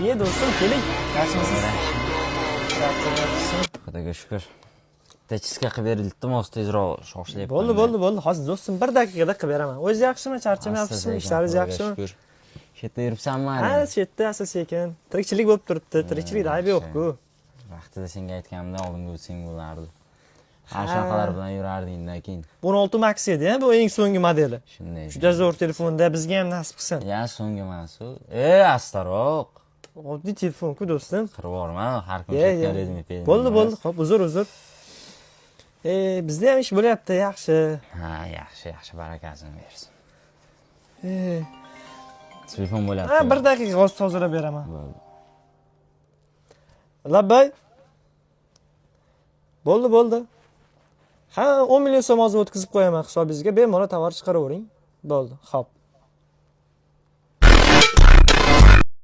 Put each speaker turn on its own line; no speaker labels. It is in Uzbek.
Ye do'stim, keling. Yaxshimisiz? Yaxshi.
Xudoga shukr. Techiska qilib berildi, moz tezroq shoshlayapman.
Bo'ldi. Hozir do'stim 1 daqiqada qilib beraman. O'zingiz yaxshimi? Charchamayapsizmi? Ishlaringiz yaxshimi?
Shu yerda yuribsanmi?
Ha, shu yerda asta-sekin. Tirikchilik bo'lib turibdi. Tirikchilikda ayb yo'q-ku.
Vaqtida senga aytganimda oldinga o'tsang bo'lardi. Shunaqalar bilan yurardingdan keyin.
16 Max edi, bu eng so'nggi modeli.
Shunday.
Juda zo'r telefonda, bizga ham nasib qilsin.
Ya so'nggi emas u. Astaroq.
Oddiy telefon-ku do'stim.
Qirib borma, har kun chekka Redmi Pay.
Bo'ldi. Xo'p, uzr. Bizda ham ish bo'lyapti, yaxshi.
Ha, yaxshi, barakasini bersin. Telefon bo'lyapti.
Ha, 1 daqiqa hozir tozalab beraman.
Bo'ldi.
Labbay. Bo'ldi. Ha, 10 million so'm hozir o'tkazib qo'yaman hisobingizga, bemalol tovar chiqaravering. Bo'ldi, xo'p.